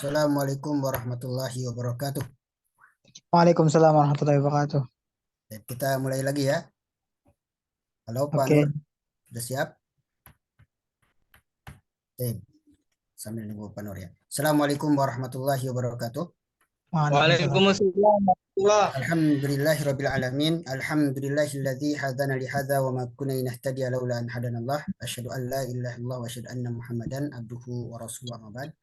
Assalamualaikum warahmatullahi wabarakatuh. Waalaikumsalam warahmatullahi wabarakatuh. Kita mulai lagi ya. Halo Pak Nur, Oke. sudah siap? Oke, sambil nunggu Pak Nur ya. Assalamualaikum warahmatullahi wabarakatuh. Waalaikumsalam. Waalaikumsalam warahmatullah. Alhamdulillahirabbil alamin. Alhamdulillahilladzi hadana li hadza wa ma kunna linahtadiya laula an hadanallah. Asyhadu an la ilaha illallah wa asyhadu anna Muhammadan abduhu wa rasuluhu amma ba'd.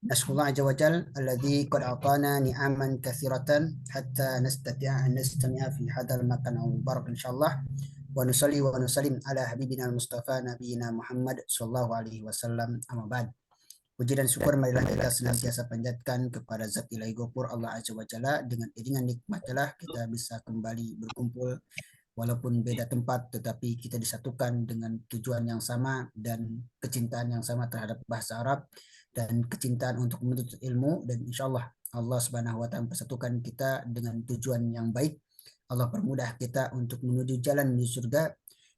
Nasrullah azza wa jal alladzi qad atana ni'aman katsiratan hatta nastati'a an nastami'a fi hadzal makan al mubarak insyaallah. Wa nusalli wa nusallim ala habibina al-mustafa nabiyina Muhammad sallallahu alaihi wasallam amma ba'd. Puji dan syukur marilah kita senantiasa panjatkan kepada Zat Ilahi Ghafur Allah Azza wa Jalla. Dengan iringan nikmatlah kita bisa kembali berkumpul walaupun beda tempat tetapi kita disatukan dengan tujuan yang sama dan kecintaan yang sama terhadap bahasa Arab dan kecintaan untuk menuntut ilmu, dan insya Allah Allah Subhanahu wa taala persatukan kita dengan tujuan yang baik. Allah permudah kita untuk menuju jalan menuju surga,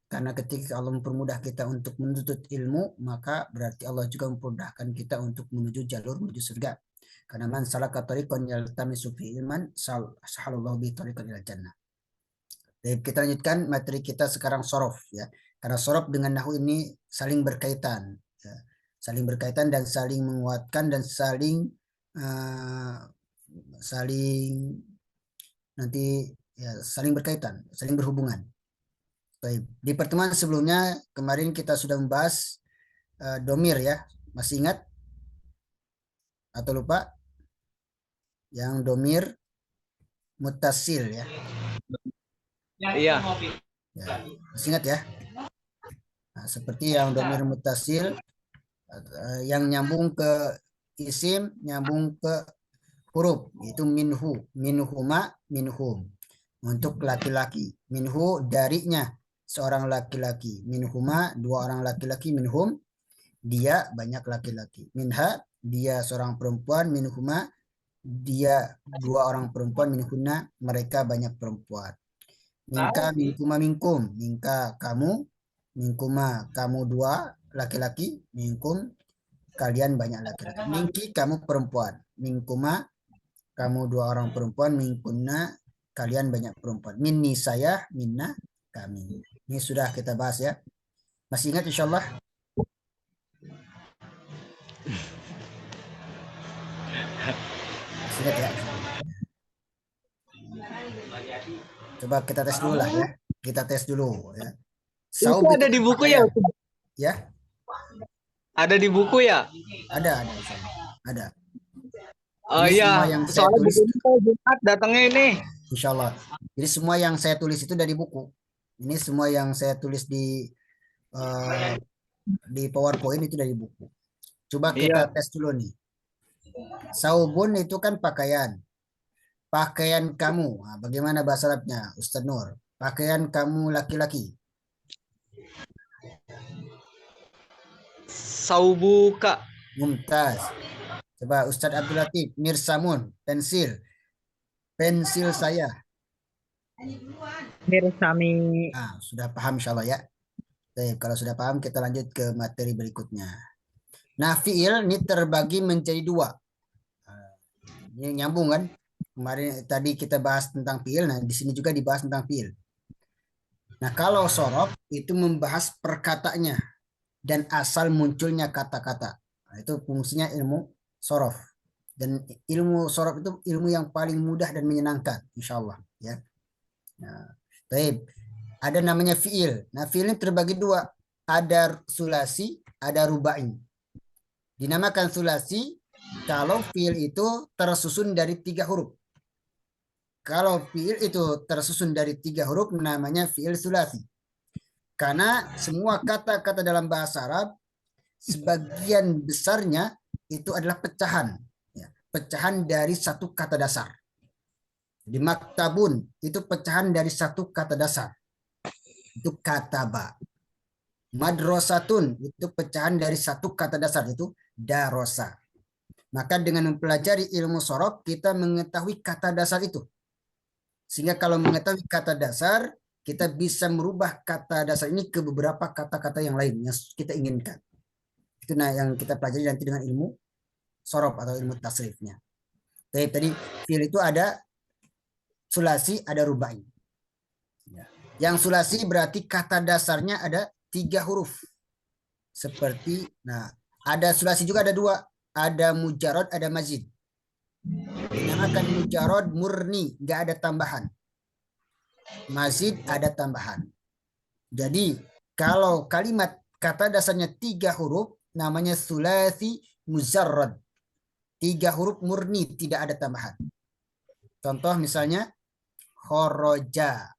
karena ketika Allah mempermudah kita untuk menuntut ilmu, maka berarti Allah juga mempermudahkan kita untuk menuju jalur menuju surga. Karena man salaka tariqan yaltamisu fi ilman sahalallahu bi tariqan ilal jannah. Jadi kita lanjutkan materi kita sekarang sorof ya. Karena sorof dengan nahu ini saling berkaitan, ya. Saling berkaitan dan saling menguatkan dan saling nanti ya, saling berkaitan, saling berhubungan. Baik. Di pertemuan sebelumnya kemarin kita sudah membahas domir ya. Masih ingat atau lupa? Yang domir mutasil ya. Iya. Ya, masih ingat ya? Nah, seperti yang domir mutasil yang nyambung ke isim, nyambung ke huruf, itu minhu, minhuma, minhum. Untuk laki-laki, minhu darinya seorang laki-laki, minhuma dua orang laki-laki, minhum dia banyak laki-laki, minha dia seorang perempuan, minhuma dia dua orang perempuan, minhuna mereka banyak perempuan. Minka, minkuma, minkum, minka kamu, minkuma kamu dua laki-laki, minkum kalian banyak laki-laki. Minki kamu perempuan, minkuma kamu dua orang perempuan, minkunna kalian banyak perempuan. Minni saya, minna kami. Ini sudah kita bahas ya. Masih ingat insyaallah? Masih ingat ya? Coba kita tes dulu lah ya. Kita tes dulu ya. Itu ada di buku ya? Ya? Ada di buku ya? Ada. Ada. Oh iya, soalnya buku Jumat datangnya ini. Insya Allah. Jadi semua yang saya tulis itu dari buku. Ini semua yang saya tulis di PowerPoint itu dari buku. Coba kita tes dulu nih. Saubun itu kan pakaian. Pakaian kamu. Nah, bagaimana bahasa Arabnya, Ustaz Nur? Pakaian kamu laki-laki. Saubuka. Mumtaz. Coba Ustadz Abdul Latif, Mirsamun, pensil. Pensil saya. Mirsami. Nah, sudah paham insya Allah ya. Baik, kalau sudah paham kita lanjut ke materi berikutnya. Nah, fiil ini terbagi menjadi dua. Ini nyambung kan? Kemarin tadi kita bahas tentang fiil, nah di sini juga dibahas tentang fiil. Nah, kalau sorof itu membahas perkataannya dan asal munculnya kata-kata. Nah, itu fungsinya ilmu sorof. Dan ilmu sorof itu ilmu yang paling mudah dan menyenangkan, insya Allah ya. Nah, baik. Ada namanya fiil. Nah, fiil ini terbagi dua. Ada sulasi, ada rubai. Dinamakan sulasi kalau fiil itu tersusun dari 3 huruf. Kalau fiil itu tersusun dari 3 huruf, namanya fiil sulasi. Karena semua kata-kata dalam bahasa Arab, sebagian besarnya itu adalah pecahan. Ya, pecahan dari satu kata dasar. Di maktabun, itu pecahan dari satu kata dasar. Itu kataba. Madrasatun, itu pecahan dari satu kata dasar, itu darosa. Maka dengan mempelajari ilmu sorof, kita mengetahui kata dasar itu. Sehingga kalau mengetahui kata dasar, kita bisa merubah kata dasar ini ke beberapa kata-kata yang lain yang kita inginkan. Itu nah yang kita pelajari nanti dengan ilmu sorof atau ilmu tasrifnya. Tadi fiil itu ada sulasi, ada rubai. Ya. Yang sulasi berarti kata dasarnya ada 3 huruf. Seperti, nah, ada sulasi juga ada 2. Ada mujarod, ada mazid. Dinamakan mujarod murni, nggak ada tambahan. Mazid ada tambahan. Jadi kalau kalimat kata dasarnya 3 huruf, namanya sulasi mujarrad. 3 huruf murni, tidak ada tambahan. Contoh misalnya khoroja.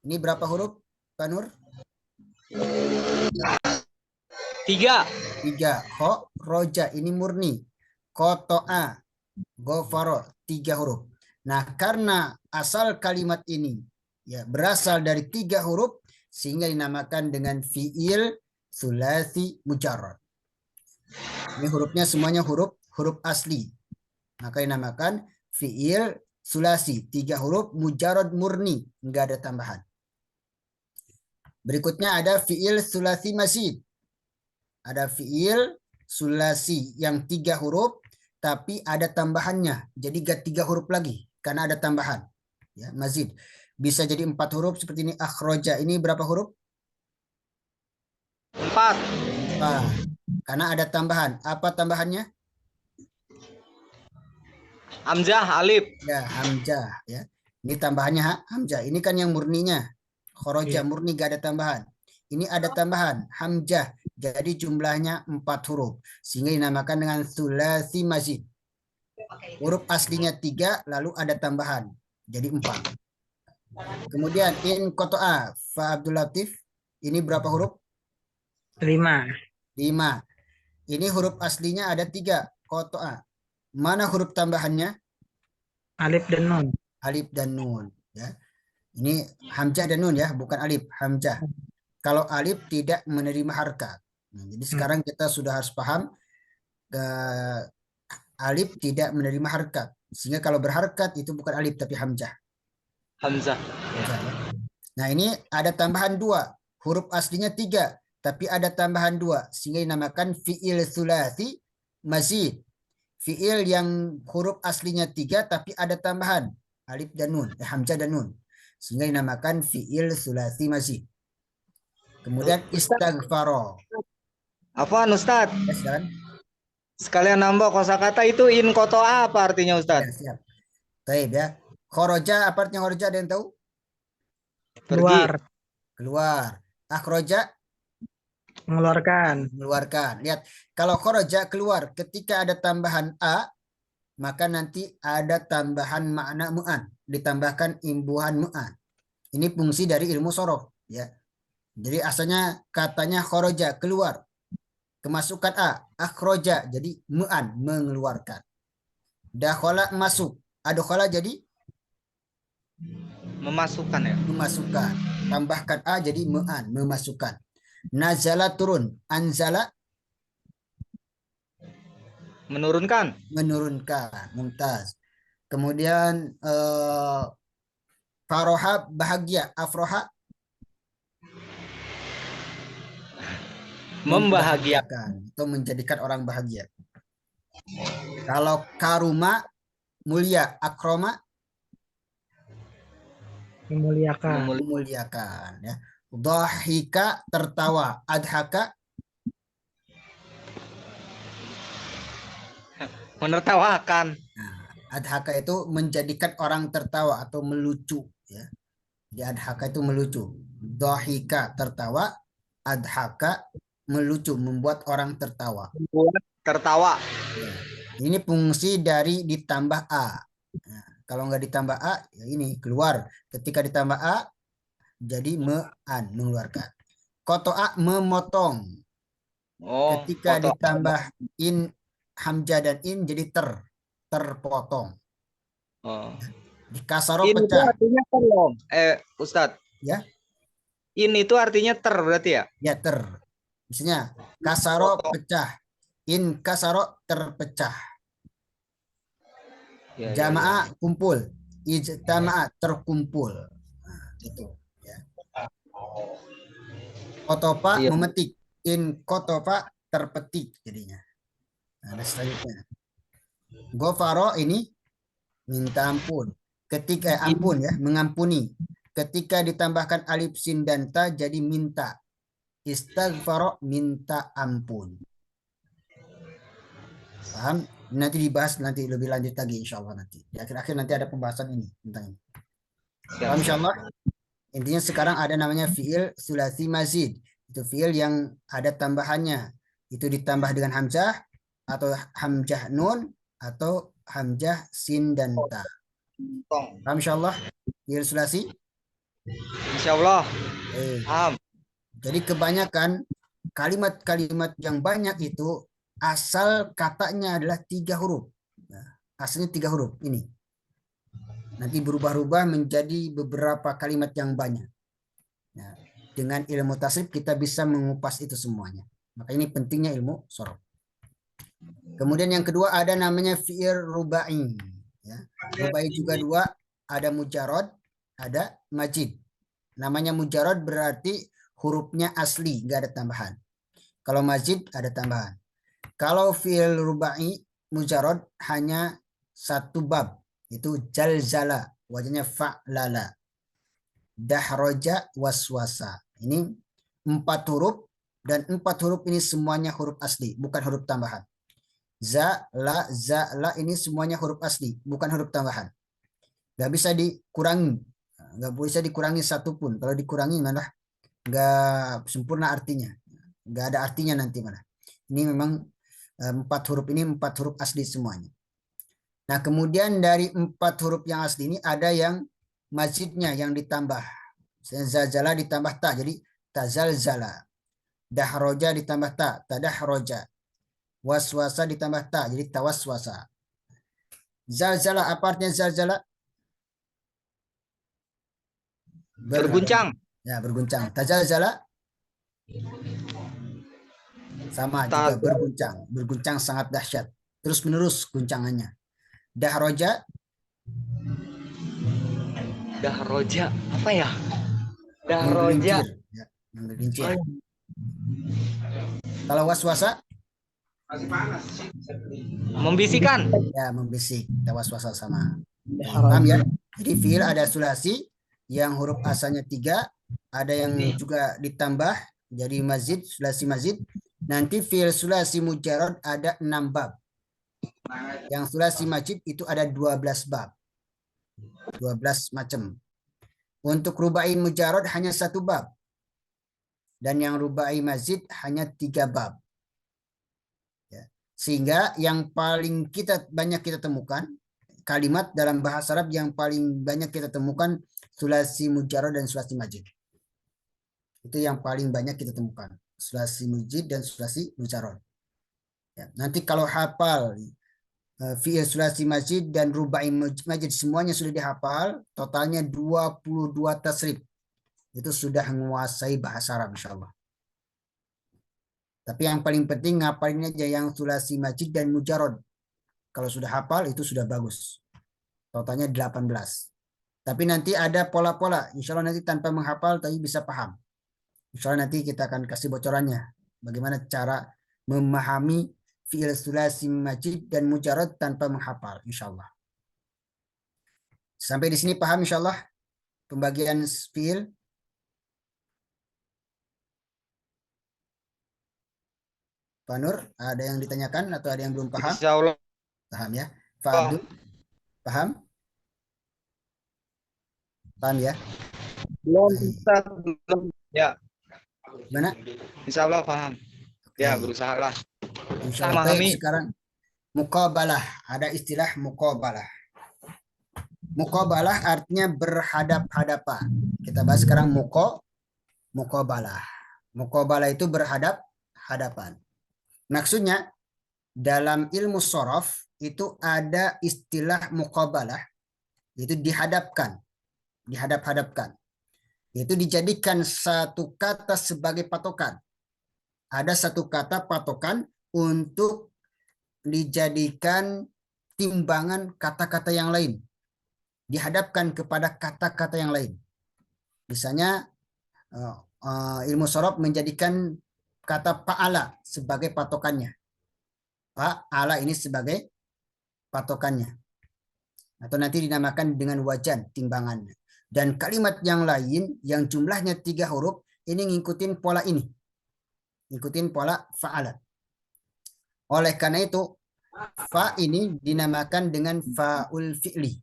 Ini berapa huruf, Pak Nur? 3. 3. Khoroja ini murni. Koto'a, gofaro, 3 huruf. Nah, karena asal kalimat ini ya berasal dari 3 huruf, sehingga dinamakan dengan fiil sulasi mujarrad. Ini hurufnya semuanya huruf asli. Maka dinamakan fiil sulasi, 3 huruf mujarrad murni, enggak ada tambahan. Berikutnya ada fiil sulasi mazid. Ada fiil sulasi yang 3 huruf tapi ada tambahannya. Jadi gak 3 huruf lagi karena ada tambahan. Ya, mazid. Bisa jadi 4 huruf seperti ini. Akhroja ini berapa huruf? 4. Karena ada tambahan. Apa tambahannya? Hamzah, alif. Ya, hamzah. Ya. Ini tambahannya hamzah. Ini kan yang murninya. Khoroja murni gak ada tambahan. Ini ada tambahan hamzah. Jadi jumlahnya 4 huruf. Sehingga dinamakan dengan sulasi mazid. Huruf aslinya 3 lalu ada tambahan. Jadi 4. Kemudian in koto'a fa Abdul Latif. Ini berapa huruf? 5. 5. Ini huruf aslinya ada 3. Koto'a. Mana huruf tambahannya? Alif dan nun. Alif dan nun. Ya. Ini hamzah dan nun ya, bukan alif, hamzah. Kalau alif tidak menerima harkat. Nah, jadi sekarang kita sudah harus paham alif tidak menerima harkat. Sehingga kalau berharkat itu bukan alif tapi hamzah. Hamzah. Ya. Nah, ini ada tambahan 2. Huruf aslinya 3, tapi ada tambahan 2 sehingga dinamakan fiil sulasi mazid. Fiil yang huruf aslinya 3 tapi ada tambahan alif dan nun, hamzah dan nun. Sehingga dinamakan fiil sulasi mazid. Kemudian istighfaro. Apaan Ustaz? Ya, sekalian nambah kosakata itu in kotoa apa artinya Ustaz? Ya, siap. Baik ya. Khoroja apa artinya khoroja, ada yang tahu? Keluar. Keluar. Akhroja Mengeluarkan. mengeluarkan. Lihat, kalau khoroja keluar, ketika ada tambahan a, maka nanti ada tambahan makna mu'an, ditambahkan imbuhan mu'an. Ini fungsi dari ilmu sorof ya. Jadi asalnya katanya khoroja keluar, kemasukan a, akhroja jadi mu'an mengeluarkan. Dakhala masuk, adkhala jadi Memasukkan ya. memasukkan. Tambahkan a jadi mu'an memasukkan. Nazala turun, anzala Menurunkan. menurunkan. Mumtaz. Kemudian faroha bahagia, afroha Membahagiakan. atau menjadikan orang bahagia. Kalau karuma mulia, akroma Memuliakan. memuliakan ya. Dhahika tertawa, adhaka Menertawakan. nah, adhaka itu menjadikan orang tertawa atau melucu ya. Di adhaka itu melucu. Dhahika tertawa, adhaka melucu, membuat orang tertawa. Membuat tertawa. Ya. Ini fungsi dari ditambah a. Nah, kalau nggak ditambah a, ya ini keluar. Ketika ditambah a, jadi me'an, mengeluarkan. Koto'a memotong. Oh, Ketika kotoa. ditambah in, hamzah dan in, jadi terpotong. Oh. Di kasaro In itu pecah. artinya ter loh. Ustadz. Ya. In itu artinya ter berarti ya? Ya, misalnya kasaro pecah. In kasaro terpecah. Ya, Jamaah kumpul. Ijtama'a terkumpul. Nah, itu ya. Kotopa Iya. memetik. In kotopa terpetik jadinya. Nah, selanjutnya. Gofaro ini minta ampun. Ketika ampun ya, mengampuni. Ketika ditambahkan alif sin dan ta jadi minta. Istaghfaro minta ampun. Paham? Nanti dibahas nanti lebih lanjut lagi insya Allah nanti. Di akhir-akhir nanti ada pembahasan ini tentang ini. Paham insya Allah? Intinya sekarang ada namanya fi'il sulasi mazid. Itu fi'il yang ada tambahannya. Itu ditambah dengan hamzah atau hamzah nun atau hamzah sin dan ta. Paham insya Allah? Fi'il sulasi? Insya Allah. Paham. Jadi kebanyakan kalimat-kalimat yang banyak itu asal katanya adalah 3 huruf. Nah, asalnya 3 huruf ini. Nanti berubah-ubah menjadi beberapa kalimat yang banyak. Nah, dengan ilmu tasrif kita bisa mengupas itu semuanya. Maka ini pentingnya ilmu sorof. Kemudian yang kedua ada namanya fi'il rubai. Ya. Rubai juga 2, ada mujarad, ada majid. Namanya mujarad berarti hurufnya asli, nggak ada tambahan. Kalau majid ada tambahan. Kalau fi'il rubai mujarad hanya 1 bab, itu jalzala, wajahnya fa'lala. Dahroja waswasa. Ini 4 huruf dan 4 huruf ini semuanya huruf asli, bukan huruf tambahan. Za, la ini semuanya huruf asli, bukan huruf tambahan. Nggak bisa dikurangi, nggak bisa dikurangi satu pun. Kalau dikurangi malah nggak sempurna artinya, nggak ada artinya nanti malah. Ini memang 4 huruf ini 4 huruf asli semuanya. Nah kemudian dari 4 huruf yang asli ini ada yang mazidnya yang ditambah. Zalzala ditambah ta, jadi tazalzala. Dahroja ditambah ta, tadahroja. Waswasa ditambah ta, jadi tawaswasa. Zalzala, apa artinya zalzala? Berguncang. Ya, berguncang. Tazalzala sama juga berguncang. Berguncang sangat dahsyat. Terus menerus guncangannya. Dahroja. Dahroja apa ya? Dahroja. Ya, menggelincir. Kalau waswasa? Membisikkan. Ya, membisik. Waswasa sama. Paham ya? Jadi fiil ada sulasi yang huruf asalnya 3, ada yang juga ditambah jadi mazid, sulasi mazid. Nanti fiil sulasi mujarad ada 6 bab. Yang sulasi majid itu ada 12 bab. 12 macam. Untuk rubai mujarad hanya 1 bab. Dan yang rubai mazid hanya 3 bab. Ya. Sehingga yang paling banyak kita temukan, kalimat dalam bahasa Arab yang paling banyak kita temukan sulasi mujarad dan sulasi majid. Itu yang paling banyak kita temukan. Sulasi majid dan sulasi mujarad. Ya. Nanti kalau hafal fi'il sulasi majid dan rubai majid semuanya sudah dihafal, totalnya 22 tasrif. Itu sudah menguasai bahasa Arab insyaallah. Tapi yang paling penting ngapalin aja yang sulasi majid dan mujarad. Kalau sudah hafal itu sudah bagus. Totalnya 18. Tapi nanti ada pola-pola. Insya Allah nanti tanpa menghafal tapi bisa paham. Insya Allah nanti kita akan kasih bocorannya. Bagaimana cara memahami fi'il sulasi majid dan mujarad tanpa menghafal. Insya Allah. Sampai di sini paham insya Allah pembagian fi'il. Pak Nur, ada yang ditanyakan atau ada yang belum paham? Insya Allah. Paham ya? Pak Abdul, paham? Paham ya? Belum bisa, belum. Ya. Gimana? Insya Allah paham. Ya, berusaha lah. Insya Allah. Baik, sekarang muqabalah. Ada istilah muqabalah. Muqabalah artinya berhadap-hadapan. Kita bahas sekarang muqabalah. Muqabalah itu berhadap-hadapan. Maksudnya dalam ilmu sorof itu ada istilah muqabalah, itu dihadapkan, dihadap-hadapkan. Itu dijadikan satu kata sebagai patokan. Ada satu kata patokan untuk dijadikan timbangan kata-kata yang lain. Dihadapkan kepada kata-kata yang lain. Misalnya ilmu sorof menjadikan kata fa'ala sebagai patokannya. Fa'ala ini sebagai patokannya. Atau nanti dinamakan dengan wajan, timbangannya. Dan kalimat yang lain yang jumlahnya 3 huruf ini ngikutin pola ini. Ngikutin pola fa'ala. Oleh karena itu fa ini dinamakan dengan fa'ul fi'li.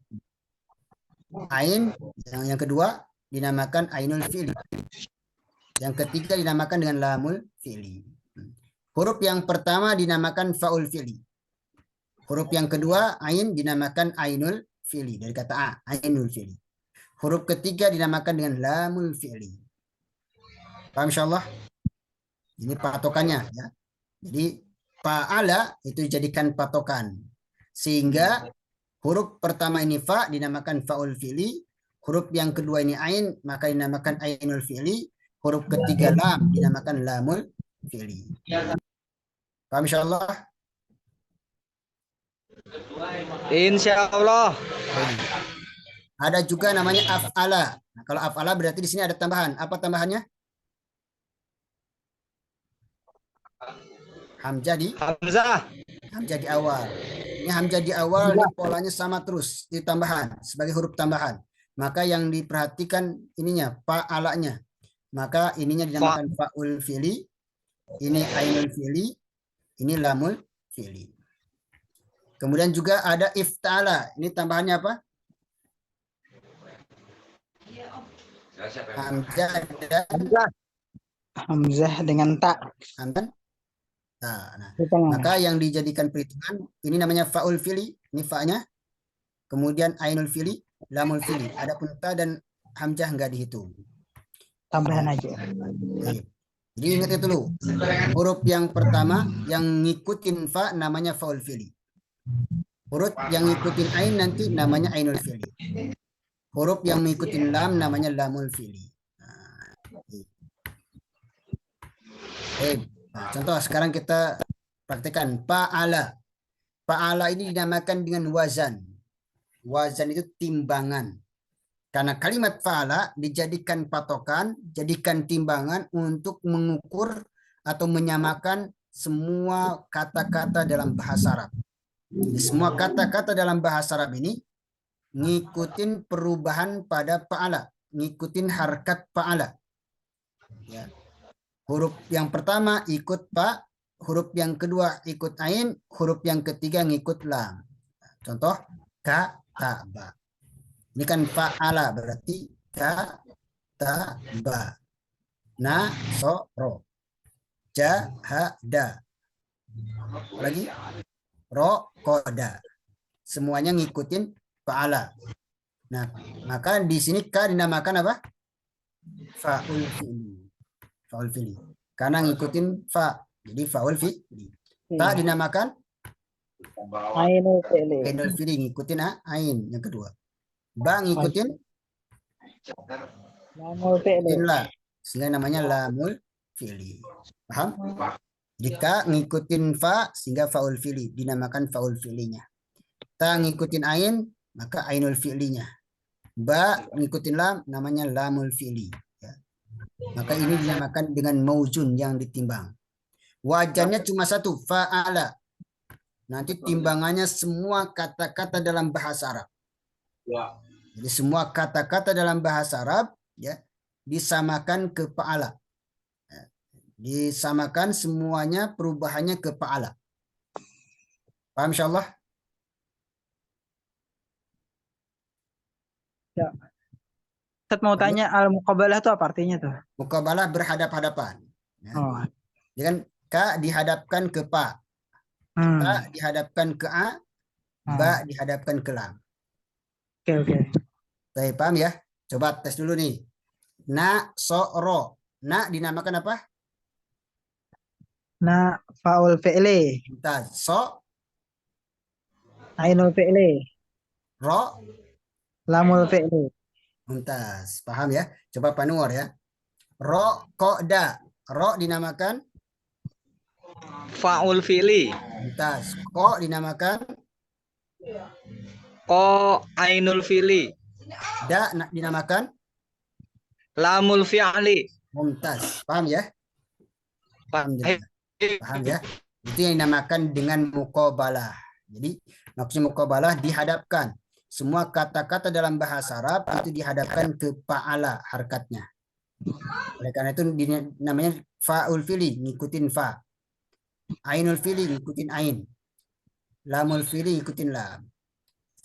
Ain yang kedua dinamakan ainul fi'li. Yang ketiga dinamakan dengan lamul fi'li. Huruf yang pertama dinamakan fa'ul fi'li. Huruf yang kedua ain dinamakan ainul fi'li dari kata ainul fi'li. Huruf ketiga dinamakan dengan lamul fi'li. Paham insyaallah? Ini patokannya ya. Jadi fa'ala itu dijadikan patokan. Sehingga huruf pertama ini fa dinamakan fa'ul fi'li, huruf yang kedua ini ain maka dinamakan ainul fi'li, huruf ketiga lam dinamakan lamul fi'li. Paham insyaallah? Insyaallah. Ada juga namanya af'ala. Nah, kalau af'ala berarti di sini ada tambahan. Apa tambahannya? Hamzah di awal. Ini hamzah di awal ini polanya sama terus di tambahan sebagai huruf tambahan. Maka yang diperhatikan ininya fa'alanya. Maka ininya dinamakan fa'ul fi'li, ini ainul fi'li, ini lamul fi'li. Kemudian juga ada ifta'ala. Ini tambahannya apa? Hamzah dengan tak. Nah, maka yang dijadikan perhitungan ini namanya fa'ul fi'li, ini fa'nya. Kemudian ainul fi'li, lamul fi'li. Adapun ta dan hamzah enggak dihitung. Tambahan aja. Jadi ingat itu dulu. Huruf yang pertama yang ngikutin fa namanya fa'ul fi'li. Huruf yang ngikutin ain nanti namanya ainul fi'li. Huruf yang mengikuti lam namanya lamul fi'li. Nah, contoh sekarang kita praktekkan fa'ala. Fa'ala ini dinamakan dengan wazan. Wazan itu timbangan. Karena kalimat fa'ala dijadikan patokan, jadikan timbangan untuk mengukur atau menyamakan semua kata-kata dalam bahasa Arab. Jadi semua kata-kata dalam bahasa Arab ini ngikutin perubahan pada fa'ala, ngikutin harkat fa'ala. Ya. Huruf yang pertama ikut fa, huruf yang kedua ikut ain, huruf yang ketiga ngikut lam. Contoh kataba. Ini kan fa'ala berarti kataba. Nasoro. Jahada. Lagi rokoda. Semuanya ngikutin fa'ala. Nah, maka di sini ka dinamakan apa? Fa'ul fi'li. Fa'ul fi'li. Karena ngikutin fa. Jadi fa'ul fi'li. Ta dinamakan Ainul fi'li. ainul fi'li ngikutin ain yang kedua. Ba ngikutin Lamul fi'li. la. Sehingga namanya lamul fi'li. Paham? Jika ngikutin fa sehingga fa'ul fi'li dinamakan fa'ul fi'linya. Ta ngikutin ain maka ainul fi'linya. Ba ngikutin lam namanya lamul fi'li. Maka ini dinamakan dengan mauzun yang ditimbang. Wajannya cuma satu, fa'ala. Nanti timbangannya semua kata-kata dalam bahasa Arab. Jadi semua kata-kata dalam bahasa Arab ya disamakan ke fa'ala. Disamakan semuanya perubahannya ke fa'ala. Paham insyaallah? Ya. Ustaz mau tanya al-muqabalah itu apa artinya tuh? Muqabalah berhadap-hadapan. Ya. Oh. Jadi ka dihadapkan ke pa. Ta dihadapkan ke a. Ba dihadapkan ke lam. Oke. Baik, paham ya? Coba tes dulu nih. Na, so, ro. Na dinamakan apa? Na fa'ul fi'li. Mumtaz. So, Ainul fi'li. ro. Lamul fi'li. Mumtaz. Paham ya? Coba Pak Nur ya. Ro, ko, da. Ro dinamakan Fa'ul fi'li. mumtaz. Ko dinamakan Ko ainul fi'li. da dinamakan Lamul fi'li. mumtaz. Paham ya? Alhamdulillah. Paham ya? Itu yang dinamakan dengan muqabalah. Jadi maksudnya muqabalah dihadapkan. Semua kata-kata dalam bahasa Arab itu dihadapkan ke fa'ala harkatnya. Oleh karena itu namanya fa'ul fili, ngikutin fa. Ainul fili ngikutin ain. Lamul fili ngikutin lam.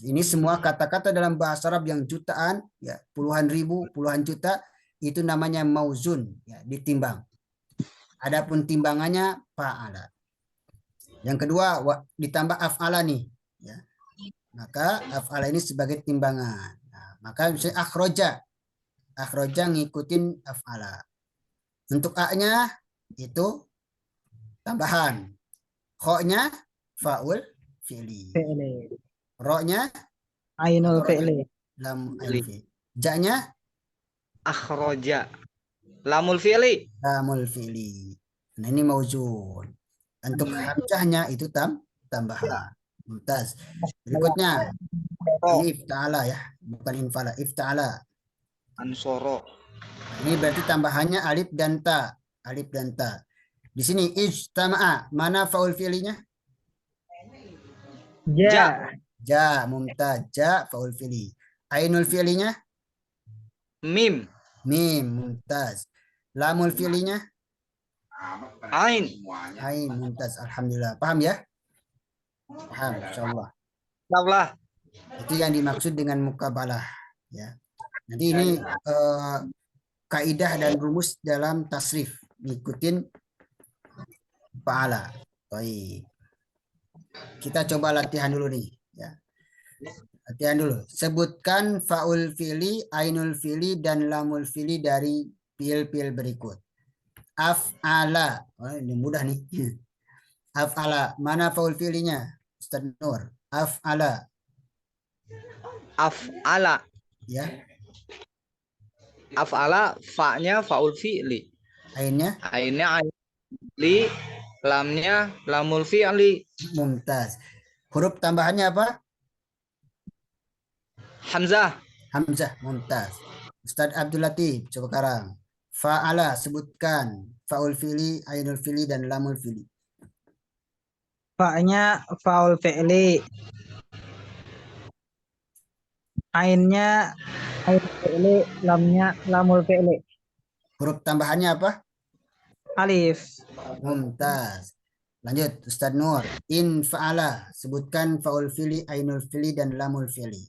Ini semua kata-kata dalam bahasa Arab yang jutaan, ya, puluhan ribu, puluhan juta, itu namanya mauzun, ya, ditimbang. Adapun timbangannya fa'ala. Yang kedua ditambah af'ala nih, ya. Maka af'ala ini sebagai timbangan. Nah, maka misalnya akhroja ngikutin af'ala. Untuk a-nya itu tambahan. Kho-nya fa'ul fi'li. Fi'li. Ro-nya Ainul fi'li. lam alfi. Ja-nya Akhroja. Lamul fi'li. lamul fi'li. Nah, ini mauzun. Untuk hamzahnya itu tambahan. Mumtaz. Berikutnya ifta'ala, ya, bukan infala, ifta'ala. Ansoro. Ini berarti tambahannya alif dan ta. Alif dan ta. Di sini ijtama'a. Mana faul fi'linya? Ja. Ja, mumtaz. Ja faul fi'li. Ainul fi'linya? Mim. Mim, mumtaz. Lamul fi'linya? Ain. Ain, mumtaz. Alhamdulillah. Paham ya? Paham, insyaallah. Insyaallah. Itu yang dimaksud dengan muqabalah, ya. Nanti ini kaidah dan rumus dalam tasrif ngikutin fa'ala. Baik. Kita coba latihan dulu nih, ya. Latihan dulu. Sebutkan faul fi'li, ainul fi'li dan lamul fi'li dari fi'il-fi'il berikut. Af'ala. Oh, ini mudah nih. Af'ala. Mana faul fi'linya? Ustaz Nur. Af'ala. Af'ala. Ya. Af'ala fa-nya faul fi'li. Ainnya? Ainnya ain li, lamnya lamul fi'li. Mumtaz. Huruf tambahannya apa? Hamzah. Hamzah. Mumtaz. Ustaz Abdul Latif, coba sekarang. Fa'ala, sebutkan faul fi'li, ainul fi'li dan lamul fi'li. Fa-nya faul fi'li. Ainnya ain fi'li, lamnya lamul fi'li. Huruf tambahannya apa? Alif. Mumtaz. Lanjut, Ustaz Nur. In fa'ala, sebutkan faul fi'li, ainul fi'li dan lamul fi'li.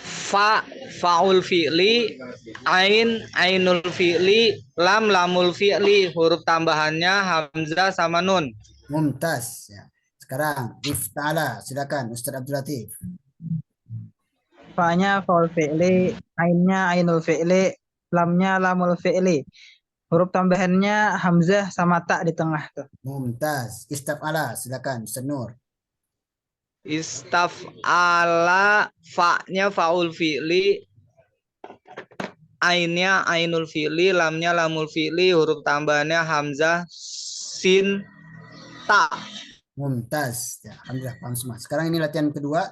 Fa faul fi'li, ain ainul fi'li, lam lamul fi'li. Huruf tambahannya hamzah sama nun. Mumtaz. Ya. Sekarang ifta'ala, silakan Ustaz Abdul Latif. Fa-nya faul fi'li, ainnya ainul fi'li, lamnya lamul fi'li. Huruf tambahannya hamzah sama ta di tengah tuh. Mumtaz. Istaf'ala, silakan Ustaz Nur. Istaf'ala, fa-nya faul fi'li, ainnya ainul fi'li, lamnya lamul fi'li. Huruf tambahannya hamzah, sin, ta. Mumtaz. Ya, alhamdulillah paham semua. Sekarang ini latihan kedua.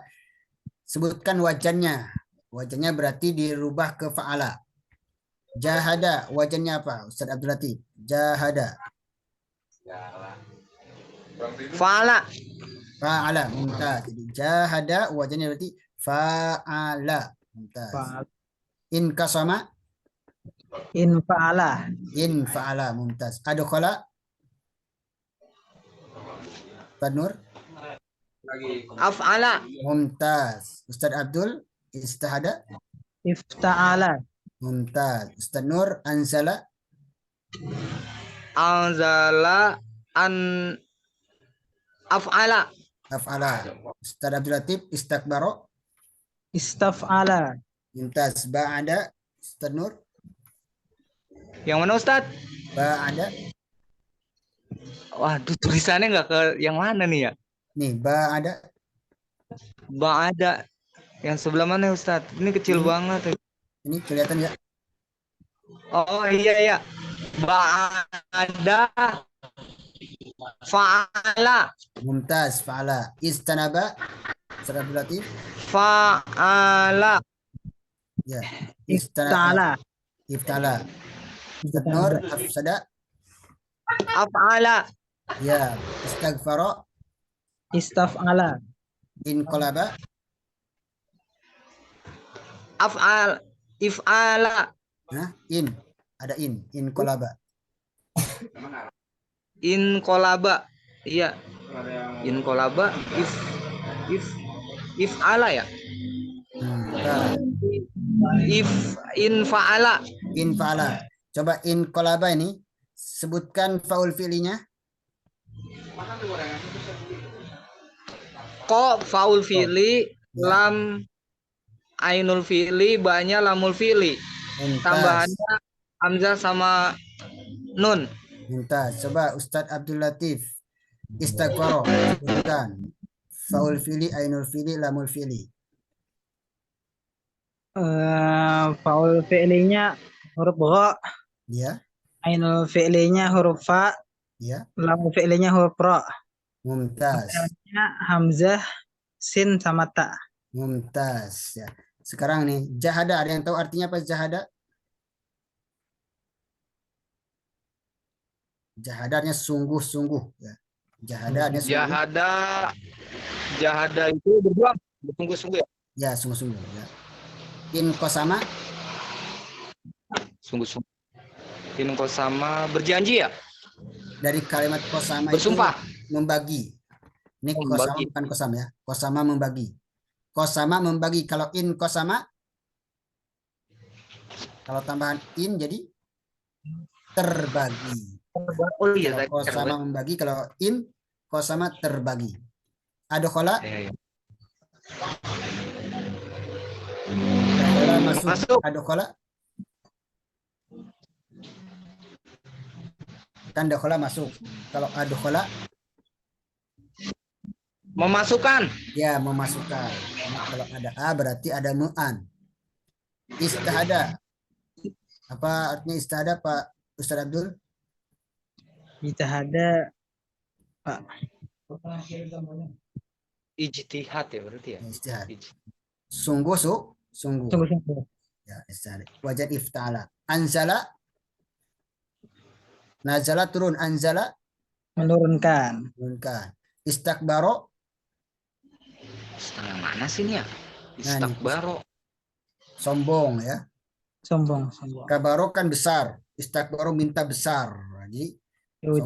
Sebutkan wajannya. Wajannya berarti dirubah ke fa'ala. Jahada, wajannya apa? Ustaz Abdul Latif. Jahada. Fa'ala. Fa'ala, mumtaz. Jadi jahada wajannya berarti fa'ala. Mumtaz. In kasama. In fa'ala. In fa'ala, mumtaz. Adkhala. Ustaz Nur. Af'ala. Mumtaz. Ustaz Abdul. Istahada. Ifta'ala. Mumtaz. Ustaz Nur. Anzala. Anzala, an af'ala. Af'ala. Ustaz Abdul Latif. Istakbaro. Istaf'ala. Mumtaz. Ba'ada. Ustaz Nur. Yang mana Ustadz? Ba'ada. Waduh, tulisannya nggak ke yang mana nih ya? Nih, ba'ada. Ba'ada. Yang sebelah mana Ustadz? Ini kecil banget. Ini kelihatan ya? Oh iya iya. Ba'ada. Fa'ala. Mumtaz. Fa'ala. Istanaba. Ustaz Abdul Latif. Fa'ala. Ya. Ifta'ala. Iftala. Ustaz Nur. Afsada. Af'ala. Ya, istaghfara, Istaf'ala. inqalaba, Af'al, if'ala, nah, ada inqalaba. inkolaba. Iya, inkolaba, if, if'ala ya. Nah, If, infa'ala. infa'ala. Coba inqalaba ini sebutkan faul fi'linya. Ko, faul fi'li, Ya, lam, ainul fi'li, ba-nya lamul fi'li. mumtaz. Tambahannya hamzah sama nun. Mumtaz. Coba Ustadz Abdul Latif. Istighfaro. Sebutkan. Faul fi'li, ainul fi'li, lamul fi'li. Faul fi'linya huruf gha, Ya, ainul fi'linya huruf fa, ya. lam fi'linya huruf ra. Mumtaz. Tambahannya hamzah, sin sama ta. Mumtaz. Ya. Sekarang nih, jahada. Ada yang tahu artinya apa jahada? Jahadarnya sungguh-sungguh. Ya. Jahadarnya sungguh. Jahada, jahada itu berjuang, bersungguh-sungguh ya. Ya, sungguh-sungguh. Ya. In kosama. Sungguh-sungguh. In sama berjanji ya. Dari kalimat kosama Bersumpah. itu membagi. Ini Oh, kosama membagi. bukan kosam ya. Kosama membagi. Kosama membagi. Kalau in kosama, kalau tambahan in jadi terbagi. Oh iya, Kalau kosama membagi, kalau in kosama terbagi. Adkhala, masuk. Adkhala. Kan dakhala masuk. Kalau adkhala memasukkan. ya memasukkan. Nah, kalau ada a berarti ada mu'an. Istihada. Apa artinya istihada Pak Ustaz Abdul? Ijtihada, Pak. Ijtihad ya berarti ya. Istihad. Sungguh. Sungguh-sungguh. Ya, istihad. Wajad ifta'ala. Anzala. Nazala turun. Anzala Menurunkan. menurunkan. Istakbaro. Setengah mana sih ini ya? Nah, ini. Istakbaro. Sombong ya. Sombong. Kabaro kan besar. Istakbaro minta besar. Jadi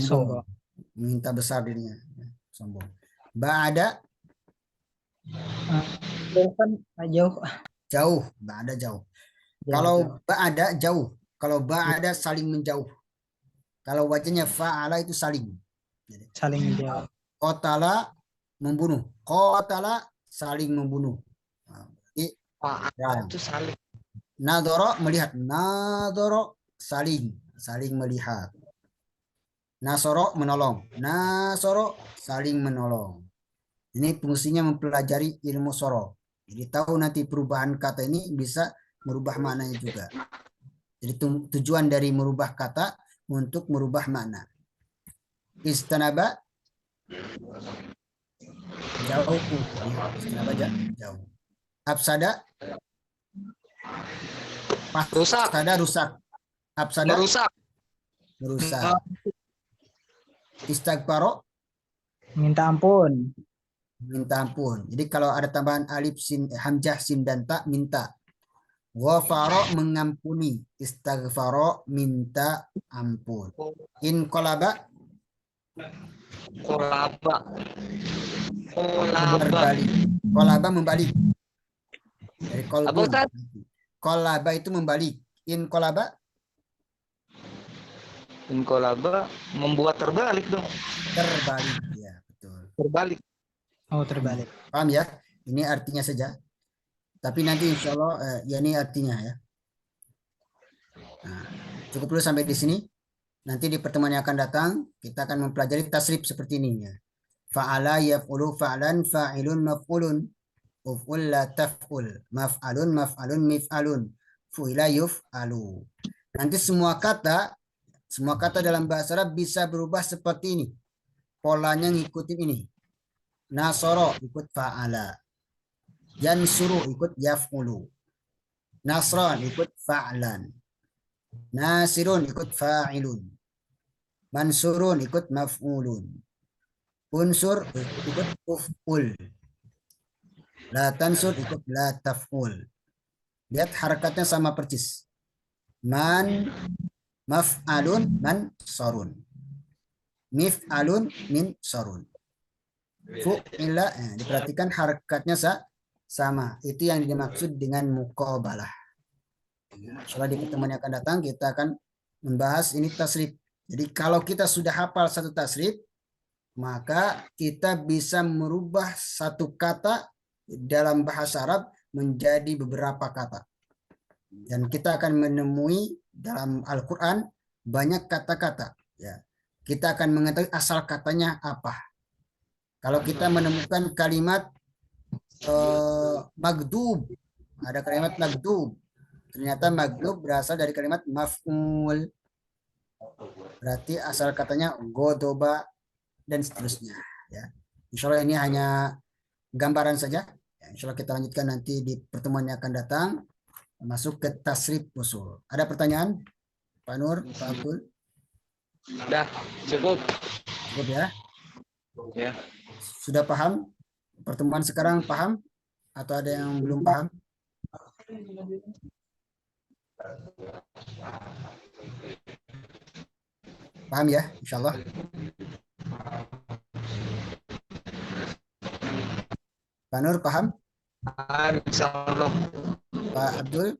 sombong. Minta besar dirinya. Sombong. Ba'ada. Kan jauh. Jauh. Ba'ada jauh. Kalau ba'ada jauh. Kalau ba'ada saling menjauh. Kalau wajahnya fa'ala itu saling. Saling menjauh. Qatala membunuh. Qatala saling membunuh. Itu saling. Nadoro melihat. Nadoro saling melihat. Nasoro menolong. Nasoro saling menolong. Ini fungsinya mempelajari ilmu soro. Jadi tahu nanti perubahan kata ini bisa merubah maknanya juga. Jadi tujuan dari merubah kata untuk merubah makna. Istanaba jauh. Istanaba jauh. Absada rusak. Absada Merusak. Istighfaro minta ampun. Jadi kalau ada tambahan alif sin hamzah sin dan ta minta. Ghafaro mengampuni. Istighfaro minta ampun. In kolaba berbalik. Kolaba membalik. Dari kolbun. Kolaba itu membalik. In kolaba membuat terbalik dong. Terbalik ya, betul. Terbalik. Oh, terbalik. Paham ya? Ini artinya saja. Tapi nanti insya Allah ya ini artinya ya. Nah, cukup dulu sampai di sini. Nanti di pertemuan yang akan datang kita akan mempelajari tasrif seperti ini ya. Fa'ala yaf'ulu fa'lan fa'ilun maf'ulun. Uf'ul la taf'ul. Maf'alun mif'alun. Fu'ila yuf'alu. Nanti semua kata dalam bahasa Arab bisa berubah seperti ini. Polanya ngikutin ini. Nasoro ikut fa'ala. Yansuru ikut yaf'ulu. Nasran ikut fa'lan. Nasirun ikut fa'ilun. Mansurun ikut maf'ulun. Unsur ikut uf'ul. La tansur ikut la taf'ul. Lihat harakatnya sama persis. Man maf'alun mansarun. Mif'alun min sarun. Fu'ila, diperhatikan harakatnya sama. Itu yang dimaksud dengan muqabalah. Insyaallah di pertemuan yang akan datang kita akan membahas ini tasrif. Jadi kalau kita sudah hafal satu tasrif, maka kita bisa merubah satu kata dalam bahasa Arab menjadi beberapa kata. Dan kita akan menemui dalam Al-Quran banyak kata-kata. Ya. Kita akan mengetahui asal katanya apa. Kalau kita menemukan kalimat magdub, ada kalimat magdub. Ternyata magdub berasal dari kalimat maf'ul. Berarti asal katanya godoba dan seterusnya. Ya. Insya Allah ini hanya gambaran saja. Ya, insya Allah kita lanjutkan nanti di pertemuan yang akan datang. Masuk ke tasrif usul. Ada pertanyaan? Pak Nur, Pak Abdul? Udah, cukup. Cukup ya? Ya. Sudah paham? Pertemuan sekarang paham? Atau ada yang belum paham? Paham ya? Insya Allah. Pak Nur paham? Insyaallah. Pak Abdul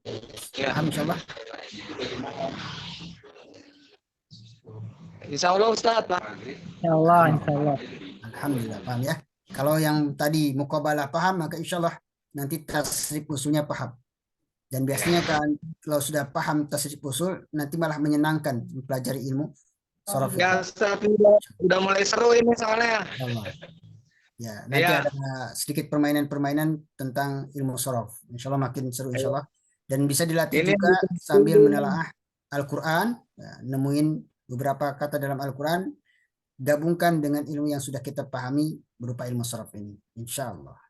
Ya. paham insya Allah? Insyaallah Ustaz, Pak. Insyaallah, insyaallah. Alhamdulillah paham ya. Kalau yang tadi muqabalah paham, maka insya Allah nanti tasrif usulnya paham. Dan biasanya kan kalau sudah paham tasrif usul, nanti malah menyenangkan mempelajari ilmu sorof. Ya Ustaz, udah mulai seru ini soalnya. Allah. Ya, nanti Ya. ada sedikit permainan-permainan tentang ilmu sorof. Insya Allah makin seru insya Allah. Dan bisa dilatih Ini juga sambil menelaah Al-Quran, ya, nemuin beberapa kata dalam Al-Quran, gabungkan dengan ilmu yang sudah kita pahami berupa ilmu sorof ini. Insya Allah.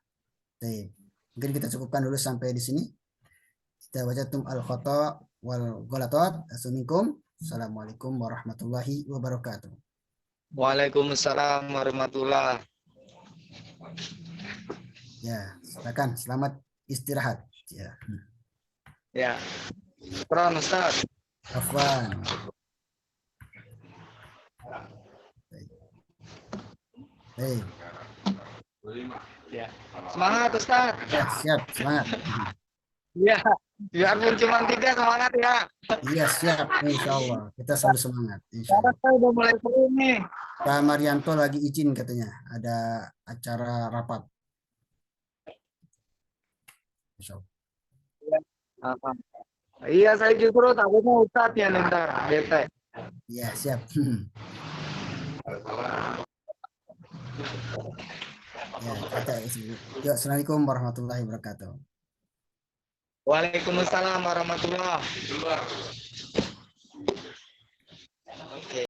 Baik. Mungkin kita cukupkan dulu sampai di sini. Kita wajatum al-khata wal ghalatat. Assalamualaikum warahmatullahi wabarakatuh. Waalaikumsalam warahmatullahi. Ya, silakan. Selamat istirahat. Ya. Ya. Syukran Ustaz. Afwan. Baik. Ya. Semangat Ustaz. Ya, siap. Semangat. Iya. Biarpun cuma 3 semangat ya. Iya, siap. Insya Allah. Kita selalu semangat. Insya Allah. Saya udah mulai seru nih. Pak Marianto lagi izin katanya. Ada acara rapat. Insya Allah. Iya, saya justru takutnya Ustaz ya ntar bete. Iya, siap. Ya, kita isi. Yuk, Assalamualaikum warahmatullahi wabarakatuh. Waalaikumsalam warahmatullahi.